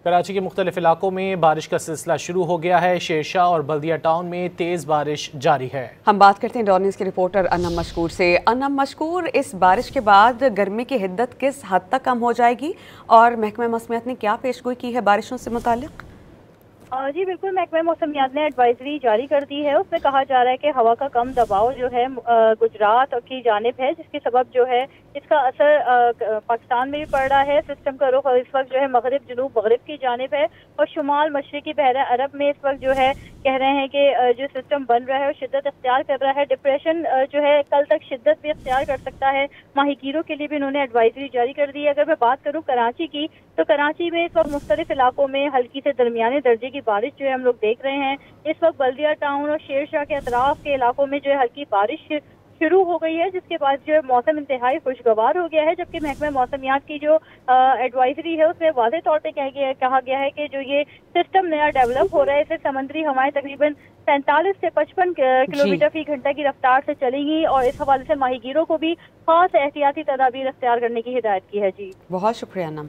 کراچی کے مختلف علاقوں میں بارش کا سلسلہ شروع ہو گیا ہے۔ شیرشاہ اور بلدیہ ٹاؤن میں تیز بارش جاری ہے۔ ہم بات کرتے ہیں ڈان نیوز کے رپورٹر انم مشکور سے۔ انم مشکور، اس بارش کے بعد گرمی کی حدت کس حد تک کم ہو جائے گی اور محکمہ موسمیات نے کیا پیشگوئی کی ہے بارشوں سے متعلق؟ جی بالکل، محکمہ موسمیات نے ایڈوائزری جاری کر دی ہے۔ اس میں کہا جا رہا ہے کہ ہوا کا کم دباؤ جو ہے گجرات کی جانب ہے، جس کے سبب جو ہے اس کا اثر پاکستان میں بھی پڑ رہا ہے۔ سسٹم کا رخ اس وقت جو ہے مغرب جنوب مغرب کی جانب ہے اور شمال مشرقی بحیرہ عرب میں اس وقت جو ہے کہہ رہے ہیں کہ جو سسٹم بن رہا ہے وہ شدت اختیار کر رہا ہے۔ ڈپریشن جو ہے کل تک شدت بھی اختیار کر سکتا ہے۔ ماہی گیروں کے لیے بھی انہوں نے ایڈوائزری جاری کر دی ہے۔ اگر میں بات کروں کراچی کی، تو کراچی میں اس وقت مختلف علاقوں میں ہلکی سے درمیانے درجے کی بارش جو ہے ہم لوگ دیکھ رہے ہیں۔ اس وقت بلدیہ ٹاؤن اور شیرشاہ کے اطراف کے علاقوں میں جو ہے ہلکی بارش شروع ہو گئی ہے، جس کے بعد جو ہے موسم انتہائی خوشگوار ہو گیا ہے، جبکہ محکمہ موسمیات کی جو ایڈوائزری ہے اس میں واضح طور پہ کہا گیا ہے کہ جو یہ سسٹم نیا ڈیولپ ہو رہا ہے، اسے سمندری ہوائیں تقریباً 45 سے 55 کلومیٹر فی گھنٹہ کی رفتار سے چلیں گی اور اس حوالے سے ماہی گیروں کو بھی خاص احتیاطی تدابیر اختیار کرنے کی ہدایت کی ہے۔ جی بہت شکریہ انم۔